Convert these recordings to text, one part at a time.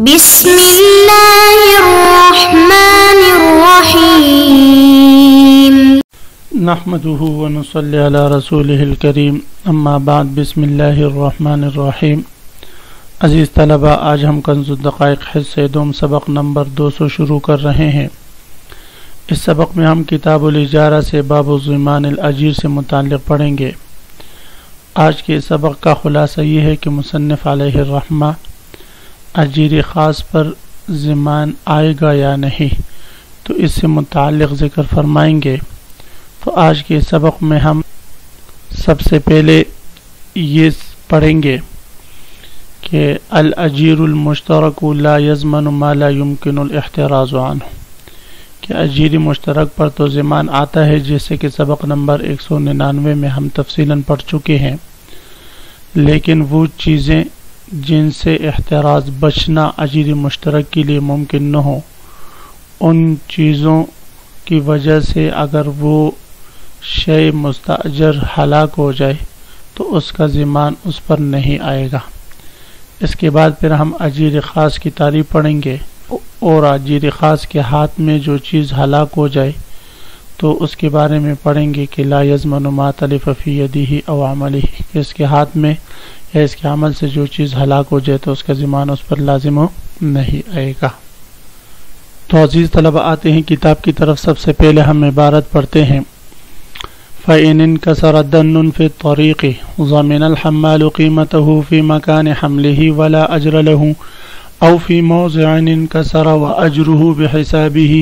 بسم اللہ الرحمن الرحیم نحمده ونصلی علی رسولہ الکریم اما بعد بسم اللہ الرحمن الرحیم۔ عزیز طلبہ، آج ہم کنز الدقائق حصہ دوم سبق نمبر 200 شروع کر رہے ہیں۔ اس سبق میں ہم کتاب الاجارہ سے باب ضمان الاجیر سے متعلق پڑھیں گے۔ آج کے سبق کا خلاصہ یہ ہے کہ مصنف علیہ الرحمہ اجیر خاص پر ضمان آئے گا یا نہیں، تو اس سے متعلق ذکر فرمائیں گے۔ تو آج کے سبق میں ہم سب سے پہلے یہ پڑھیں گے کہ الاجیر المشترک لا یضمن ما لا يمكن الاحتراز عنہ، کہ اجیر مشترک پر تو ضمان آتا ہے، جیسے کہ سبق نمبر 199 میں ہم تفصیلاً پڑھ چکے ہیں، لیکن وہ چیزیں جن سے احتراز بچنا اجیر مشترک کے لیے ممکن نہ ہو، ان چیزوں کی وجہ سے اگر وہ شے مستاجر ہلاک ہو جائے تو اس کا ضمان اس پر نہیں آئے گا۔ اس کے بعد پھر ہم اجیر خاص کی تعریف پڑھیں گے، اور اجیر خاص کے ہاتھ میں جو چیز ہلاک ہو جائے تو اس کے بارے میں پڑھیں گے کہ لا یضمن ما تلف فی یدہ او عملہ، کہ اس کے ہاتھ میں یا اس کے عمل سے جو چیز ہلاک ہو جائے تو اس کا ضمان اس پر لازم نہیں آئے گا۔ تو عزیز طلبہ، آتے ہیں کتاب کی طرف۔ سب سے پہلے ہم عبارت پڑھتے ہیں، فَإِنْ انْكَسَرَ دَنٌ فِي الطَّرِيقِ ضَمِنَ الْحَمَّالُ قِيمَتَهُ فِي مَكَانِ حَمْلِهِ وَلَا أَجْرَ لَهُ أَوْ فِي مَوْضِعٍ انْكَسَرَ وَأَجْرُهُ بِحِسَابِهِ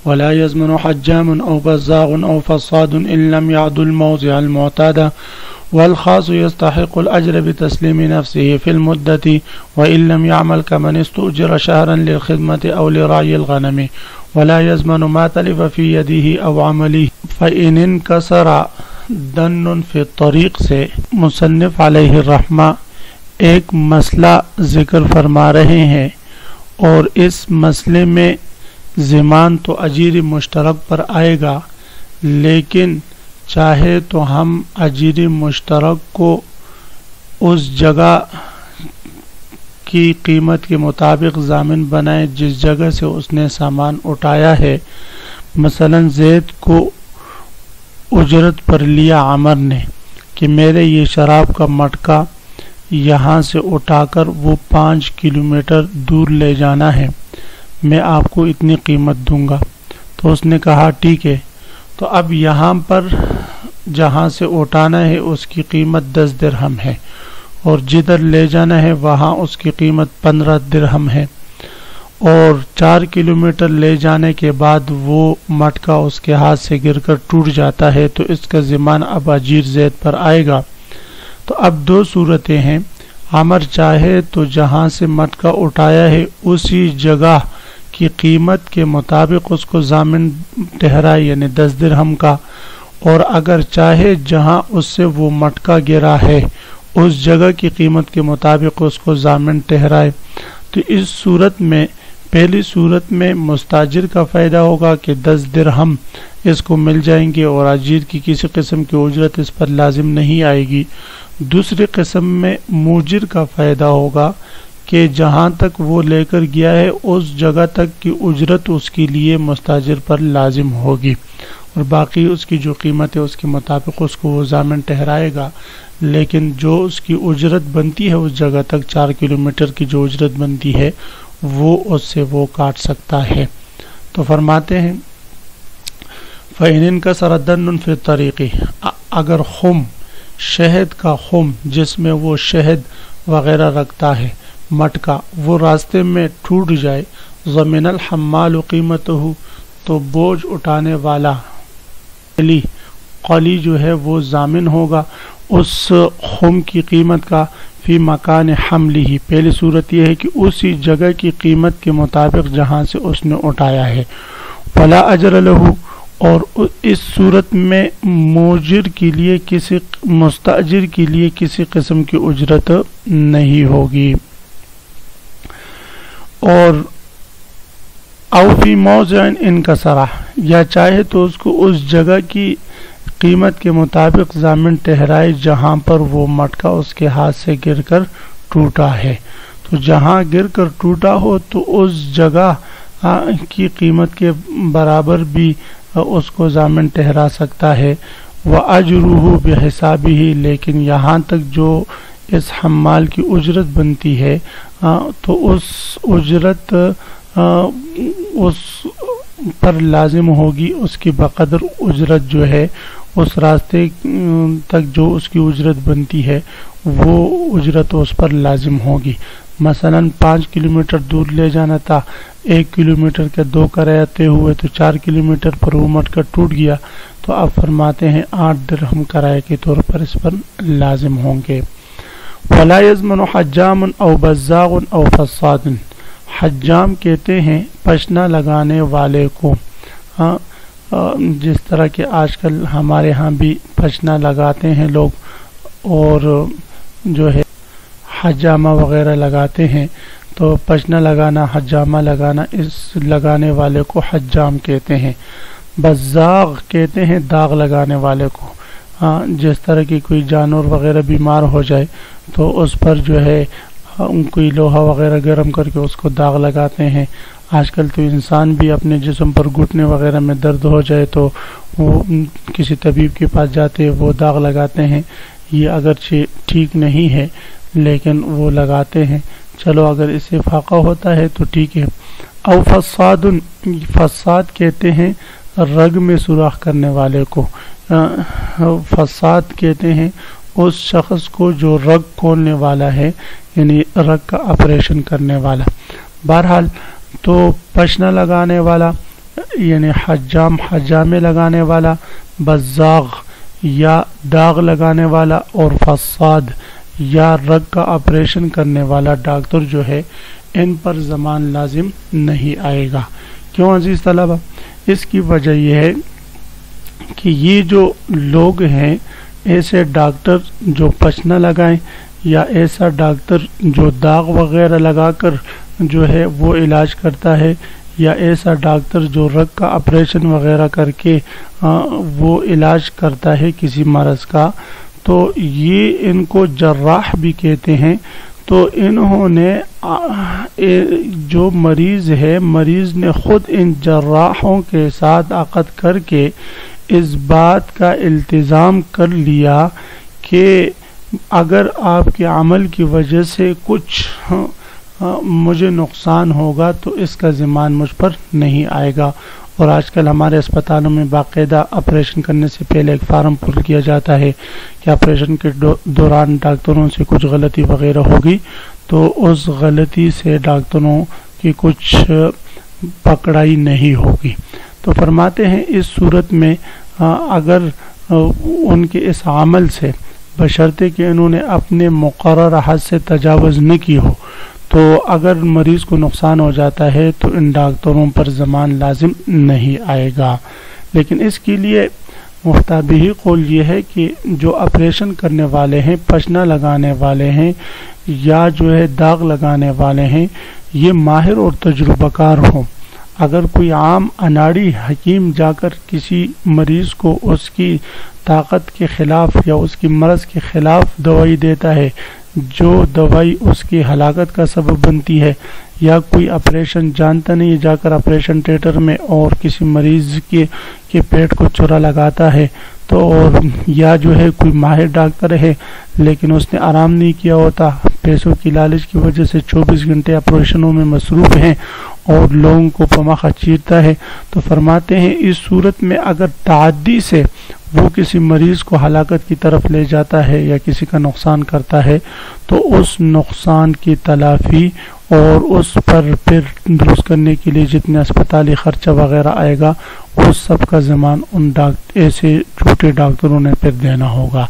وَلَا يَضْمَنُ حَجَّامٌ أَوْ بَزَّاغٌ أَوْ فَصَّادٌ إِنْ لَمْ يَعْدُ الْمَوْضِعَ الْمُعْتَادَ والخاص يستحق الأجر بتسليم نفسه في المدة وإن لم يعمل كمن استؤجر شهرا للخدمة أو لرعي الغنم ولا يضمن ما تلف في يده أو عمله۔ فإن انكسر دن في الطريق سے مصنف علیہ الرحمہ ایک مسئلہ ذکر فرما رہے ہیں، اور اس مسئلے میں ضمان تو اجیر مشترک پر آئے گا، لیکن چاہے تو ہم اجیر مشترک کو اس جگہ کی قیمت کے مطابق ضامن بنائیں جس جگہ سے اس نے سامان اٹھایا ہے۔ مثلا زید کو اجرت پر لیا عمر نے کہ میرے یہ شراب کا مٹکا یہاں سے اٹھا کر وہ 5 کلومیٹر دور لے جانا ہے، میں آپ کو اتنی قیمت دوں گا۔ تو اس نے کہا ٹھیک ہے۔ تو اب یہاں پر جہاں سے اٹھانا ہے اس کی قیمت 10 درہم ہے، اور جدھر لے جانا ہے وہاں اس کی قیمت 15 درہم ہے، اور 4 کلومیٹر لے جانے کے بعد وہ مٹکا اس کے ہاتھ سے گر کر ٹوٹ جاتا ہے، تو اس کا ضمان اب اجیر زید پر آئے گا۔ تو اب 2 صورتیں ہیں، عمر چاہے تو جہاں سے مٹکا اٹھایا ہے اسی جگہ کی قیمت کے مطابق اس کو ضامن ٹھہرائے، یعنی 10 درہم کا، اور اگر چاہے جہاں اس سے وہ مٹکا گرا ہے اس جگہ کی قیمت کے مطابق اس کو ضامن ٹھہرائے۔ تو اس صورت میں پہلی صورت میں مستاجر کا فائدہ ہوگا کہ 10 درہم اس کو مل جائیں گے اور اجیر کی کسی قسم کی اجرت اس پر لازم نہیں آئے گی۔ دوسری قسم میں موجر کا فائدہ ہوگا کہ جہاں تک وہ لے کر گیا ہے اس جگہ تک کی اجرت اس کے لیے مستاجر پر لازم ہوگی، اور باقی اس کی جو قیمت ہے اس کے مطابق اس کو وہ ضامن ٹھہرائے گا، لیکن جو اس کی اجرت بنتی ہے اس جگہ تک 4 کلومیٹر کی جو اجرت بنتی ہے وہ اس سے وہ کاٹ سکتا ہے۔ تو فرماتے ہیں فَإِنْ انْكَسَرَ دَنٌ فِي الطَّرِيقِ، اگر خم، شہد کا خم جس میں وہ شہد وغیرہ رکھتا ہے، مٹکا، وہ راستے میں ٹوٹ جائے، ضَمِنَ الْحَمَّالُ قِيمَتَهُ، تو بوجھ اٹھانے والا قلی جو ہے وہ ضامن ہوگا اس خم کی قیمت کا، فی مکان حملہ، پہلی صورت یہ ہے کہ اسی جگہ کی قیمت کے مطابق جہاں سے اس نے اٹھایا ہے، ولا اجر لہ، اور اس صورت میں موجر کے لیے کسی مستاجر کے لیے کسی قسم کی اجرت نہیں ہوگی، اور او فی موضع انکسر، یا چاہے تو اس کو اس جگہ کی قیمت کے مطابق ضامن ٹھہرائے جہاں پر وہ مٹکا اس کے ہاتھ سے گر کر ٹوٹا ہے۔ تو جہاں گر کر ٹوٹا ہو تو اس جگہ کی قیمت کے برابر بھی اس کو ضامن ٹھہرا سکتا ہے. وَأَجْرُهُ بِحِسَابِهِ، لیکن یہاں تک جو اس حمال کی اجرت بنتی ہے تو اس اجرت اس پر لازم ہوگی، اس کی بقدر اجرت جو ہے اس راستے تک جو اس کی اجرت بنتی ہے وہ اجرت اس پر لازم ہوگی. مثلا 5 کلومیٹر دور لے جانا تھا، 1 کلومیٹر کے 2 کرایے ہوئے تو 4 کلومیٹر پر وہ مٹ کر ٹوٹ گیا، تو آپ فرماتے ہیں 8 درہم کرایے کے طور پر اس پر لازم ہوں گے. وَلَا يَزْمَنُ حَجَّامٌ أَوْ بَزَّاغٌ أَوْ فَصَّادٌ، حجام کہتے ہیں پشنا لگانے والے کو. جس طرح کہ آج کل ہمارے ہاں بھی پشنا لگاتے ہیں لوگ، اور جو ہے حجامہ وغیرہ لگاتے ہیں، تو پشنا لگانا، حجامہ لگانا، اس لگانے والے کو حجام کہتے ہیں. بزاغ کہتے ہیں داغ لگانے والے کو. جس طرح کی کوئی جانور وغیرہ بیمار ہو جائے تو اس پر جو ہے کوئی لوہا وغیرہ گرم کر کے اس کو داغ لگاتے ہیں. آج کل تو انسان بھی اپنے جسم پر گھٹنے وغیرہ میں درد ہو جائے تو وہ کسی طبیب کے پاس جاتے وہ داغ لگاتے ہیں. یہ اگرچہ ٹھیک نہیں ہے لیکن وہ لگاتے ہیں. چلو اگر اس سے فاقہ ہوتا ہے تو ٹھیک ہے. او فساد، فساد کہتے ہیں رگ میں سوراخ کرنے والے کو. فساد کہتے ہیں اس شخص کو جو رگ کھولنے والا ہے، یعنی رگ کا آپریشن کرنے والا. بہرحال تو پشنا لگانے والا یعنی حجام، حجامے لگانے والا، بزاغ یا داغ لگانے والا، اور فساد یا رگ کا آپریشن کرنے والا ڈاکٹر جو ہے، ان پر زمان لازم نہیں آئے گا. کیوں عزیز طلبہ؟ اس کی وجہ یہ ہے کہ یہ جو لوگ ہیں، ایسے ڈاکٹر جو پشنا لگائیں یا ایسا ڈاکٹر جو داغ وغیرہ لگا کر جو ہے وہ علاج کرتا ہے، یا ایسا ڈاکٹر جو رگ کا آپریشن وغیرہ کر کے وہ علاج کرتا ہے کسی مرض کا، تو یہ ان کو جراح بھی کہتے ہیں. تو انہوں نے جو مریض ہے، مریض نے خود ان جراحوں کے ساتھ عقد کر کے اس بات کا التزام کر لیا کہ اگر آپ کے عمل کی وجہ سے کچھ مجھے نقصان ہوگا تو اس کا ذمہ مجھ پر نہیں آئے گا. اور آج کل ہمارے اسپتالوں میں باقاعدہ آپریشن کرنے سے پہلے ایک فارم پر کیا جاتا ہے کہ آپریشن کے دوران ڈاکٹروں سے کچھ غلطی وغیرہ ہوگی تو اس غلطی سے ڈاکٹروں کی کچھ پکڑائی نہیں ہوگی. تو فرماتے ہیں اس صورت میں اگر ان کے اس عمل سے بشرطے کہ انہوں نے اپنے مقررہ حد سے تجاوز نہ کی ہو، تو اگر مریض کو نقصان ہو جاتا ہے تو ان ڈاکٹروں پر زمان لازم نہیں آئے گا. لیکن اس کے لیے مفتابی قول یہ ہے کہ جو آپریشن کرنے والے ہیں، پشنا لگانے والے ہیں، یا جو ہے داغ لگانے والے ہیں، یہ ماہر اور تجربہ کار ہوں. اگر کوئی عام اناڑی حکیم جا کر کسی مریض کو اس کی طاقت کے خلاف یا اس کی مرض کے خلاف دوائی دیتا ہے، جو دوائی اس کی ہلاکت کا سبب بنتی ہے، یا کوئی آپریشن جانتا نہیں جا کر آپریشن تھیٹر میں اور کسی مریض کے پیٹ کو چورا لگاتا ہے، تو اور یا جو ہے کوئی ماہر ڈاکٹر ہے لیکن اس نے آرام نہیں کیا ہوتا، پیسوں کی لالچ کی وجہ سے 24 گھنٹے آپریشنوں میں مصروف ہیں اور لوگوں کو پماخہ چیرتا ہے، تو فرماتے ہیں اس صورت میں اگر تعدی سے وہ کسی مریض کو ہلاکت کی طرف لے جاتا ہے یا کسی کا نقصان کرتا ہے تو اس نقصان کی تلافی اور اس پر پھر درست کرنے کے لیے جتنے اسپتالی خرچہ وغیرہ آئے گا اس سب کا ضمان ان ایسے چھوٹے ڈاکٹروں نے پھر دینا ہوگا.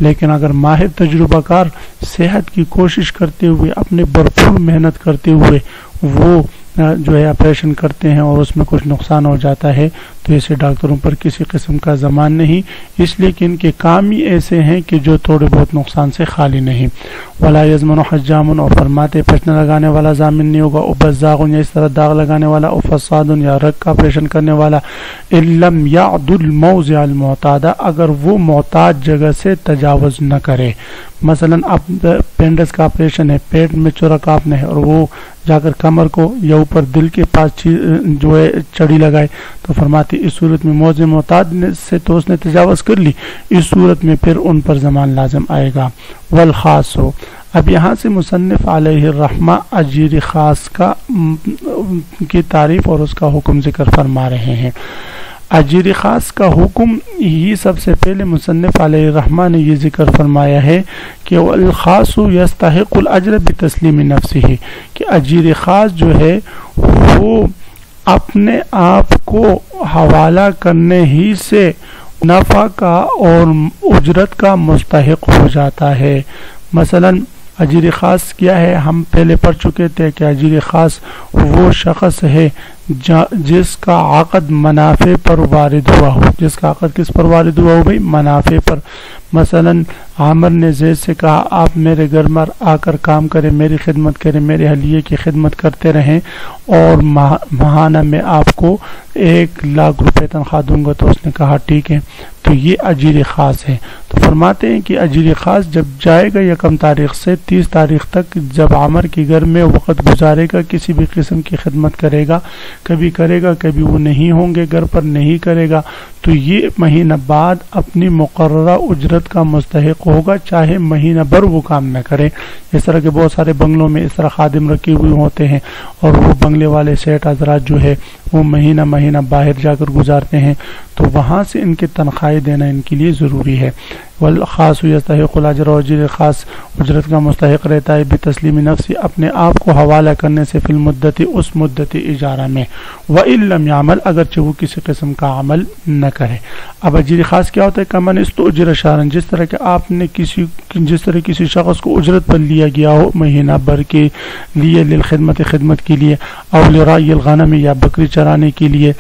لیکن اگر ماہر تجربہ کار صحت کی کوشش کرتے ہوئے، اپنے بھرپور محنت کرتے ہوئے وہ جو ہے آپریشن کرتے ہیں اور اس میں کچھ نقصان ہو جاتا ہے تو تو ایسے ڈاکٹروں پر کسی قسم کا ضمان نہیں، اس لیے کہ ان کے کام ہی ایسے ہیں کہ جو تھوڑے بہت نقصان سے خالی نہیں۔ ولا یضمن حجام، اور فرماتے پچھنے لگانے والا ضامن نہیں ہوگا، او بزاغ، یا اس طرح داغ لگانے والا، او فساد، یا رگ کا آپریشن کرنے والا، ان لم یعد الموضع المعتاد، اگر وہ معتاد جگہ سے تجاوز نہ کرے۔ مثلا اب پینڈس کا آپریشن ہے، پیٹ میں چورا کاپنا ہے، اور وہ جا کر کمر کو یا اوپر دل کے پاس جو ہے چڑی لگائے، تو فرماتے اس صورت میں موضع معتاد سے تو اس نے تجاوز کر لی، اس صورت میں پھر ان پر ضمان لازم آئے گا۔ والخاص ہو، اب یہاں سے مصنف علیہ الرحمہ اجیر خاص کی تعریف اور اس کا حکم ذکر فرما رہے ہیں۔ اجیر خاص کا حکم ہی سب سے پہلے مصنف علیہ الرحمہ نے یہ ذکر فرمایا ہے کہ الخاص یستحق الاجر بتسلیم نفسہ، کہ اجیر خاص جو ہے وہ اپنے آپ کو حوالہ کرنے ہی سے نفع کا اور اجرت کا مستحق ہو جاتا ہے۔ مثلا اجیر خاص کیا ہے، ہم پہلے پڑھ چکے تھے کہ اجیر خاص وہ شخص ہے جس کا عقد منافع پر وارد ہوا ہو۔ جس کا عقد کس پر وارد ہوا ہو بھائی؟ منافع پر۔ مثلا عامر نے زید سے کہا آپ میرے گھر میں آ کر کام کریں، میری خدمت کریں، میرے حلیے کی خدمت کرتے رہیں، اور ماہانہ میں آپ کو 1,00,000 روپے تنخواہ دوں گا۔ تو اس نے کہا ٹھیک ہے، تو یہ اجیر خاص ہے۔ تو فرماتے ہیں کہ اجیر خاص جب جائے گا 1 تاریخ سے 30 تاریخ تک، جب عامر کے گھر میں وقت گزارے گا، کسی بھی قسم کی خدمت کرے گا، کبھی کرے گا کبھی وہ نہیں ہوں گے گھر پر، نہیں کرے گا، تو یہ مہینہ بعد اپنی مقررہ اجرت کا مستحق ہوگا، چاہے مہینہ بھر وہ کام نہ کرے۔ اس طرح کے بہت سارے بنگلوں میں اس طرح خادم رکھے ہوئے ہوتے ہیں، اور وہ بنگلے والے سیٹ حضرات جو ہے وہ مہینہ باہر جا کر گزارتے ہیں، تو وہاں سے ان کے تنخواہیں دینا ان کے لیے ضروری ہے۔ والخاص یستحق الاجر، اور اجیر خاص اجرت کا مستحق رہتا ہے بتسلیم نفسی، اپنے آپ کو حوالہ کرنے سے، فی المدت، اس مدت اجارہ میں، وَإِن لَمْ يَعْمَلْ، اگرچہ وہ کسی قسم کا عمل نہ کرے۔ اب اجیر خاص کیا ہوتا ہے؟ کمن استؤجر شہرا، جس طرح کہ آپ نے کسی شخص کو اجرت پر لیا گیا ہو مہینہ بھر کے لیے، للخدمت، خدمت کے لیے، او لرائی الغنم، یا بکری چرانے کے لیے۔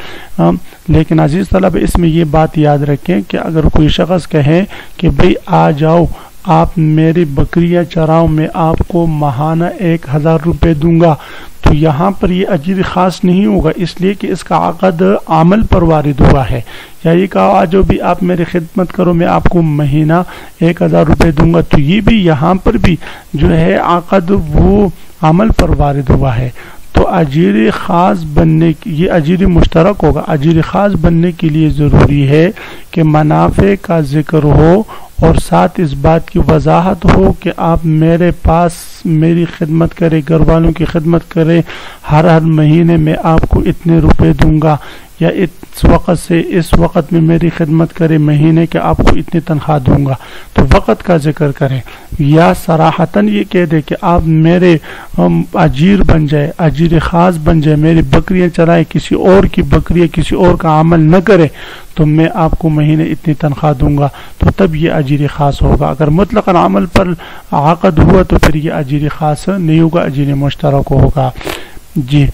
لیکن عزیز طلب اس میں یہ بات یاد رکھیں کہ اگر کوئی شخص کہے کہ بھئی آ جاؤ آپ میری بکریاں چراؤ، میں آپ کو ماہانہ 1,000 روپے دوں گا، تو یہاں پر یہ اجیر خاص نہیں ہوگا، اس لیے کہ اس کا عقد عمل پر وارد ہوا ہے۔ یا یہ کہا آ جاؤ بھی آپ میری خدمت کرو، میں آپ کو مہینہ 1,000 روپے دوں گا، تو یہ بھی یہاں پر بھی جو ہے عقد وہ عمل پر وارد ہوا ہے۔ تو اجیر خاص بننے کی، یہ اجیر مشترک ہوگا، اجیر خاص بننے کے لیے ضروری ہے کہ منافع کا ذکر ہو، اور ساتھ اس بات کی وضاحت ہو کہ آپ میرے پاس میری خدمت کرے، گھر والوں کی خدمت کرے، ہر مہینے میں آپ کو اتنے روپے دوں گا، یا اس وقت سے اس وقت میں میری خدمت کرے، مہینے کے آپ کو اتنی تنخواہ دوں گا، تو وقت کا ذکر کرے، یا صراحتاً یہ کہہ دے کہ آپ میرے اجیر بن جائے، اجیر خاص بن جائے، میری بکریاں چرائے، کسی اور کی بکریاں کسی اور کا عمل نہ کرے، تو میں آپ کو مہینے اتنی تنخواہ دوں گا، تو تب یہ اجیر خاص ہوگا۔ اگر مطلقاً عمل پر عقد ہوا تو پھر یہ اجیر خاص نہیں ہوگا، اجیر مشترک ہوگا۔ جی،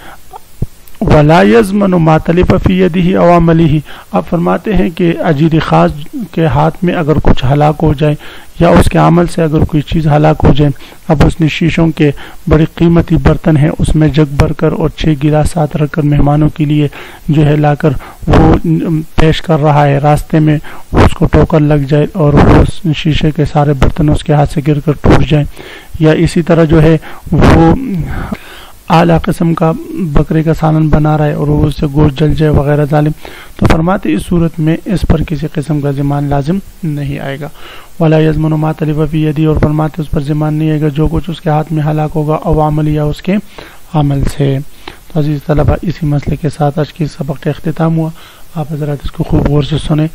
ولا یضمن ما تلف فی یدہ او عملہ، اب فرماتے ہیں کہ اجیر خاص کے ہاتھ میں اگر کچھ ہلاک ہو جائے، یا اس کے عمل سے اگر کوئی چیز ہلاک ہو جائے، اب اس نے شیشوں کے بڑی قیمتی برتن ہیں، اس میں جگ بھر کر اور 6 گلاس ساتھ رکھ کر مہمانوں کے لیے جو ہے لا کر وہ پیش کر رہا ہے، راستے میں اس کو ٹوکر لگ جائے اور وہ شیشے کے سارے برتن اس کے ہاتھ سے گر کر ٹوٹ جائیں، یا اسی طرح جو ہے وہ اعلیٰ قسم کا بکرے کا سالن بنا رہا ہے اور وہ اس سے گوشت جل جائے وغیرہ ظالم، تو فرماتے اس صورت میں اس پر کسی قسم کا ضمان لازم نہیں آئے گا۔ ولا یضمن ما تلف فی یدہ، اور فرماتے اس پر ضمان نہیں آئے گا جو کچھ اس کے ہاتھ میں ہلاک ہوگا، او عمل، یا اس کے عمل سے۔ تو عزیز طلبہ، اسی مسئلے کے ساتھ آج کی سبق کا اختتام ہوا۔ آپ حضرات اس کو خوب غور سے سنیں،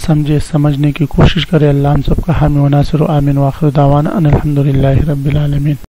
سمجھے، سمجھنے کی کوشش کریں۔ اللہ ہم سب کا حامی و ناصر، آمین، وآخر دعوانا ان الحمدللہ رب العالمین۔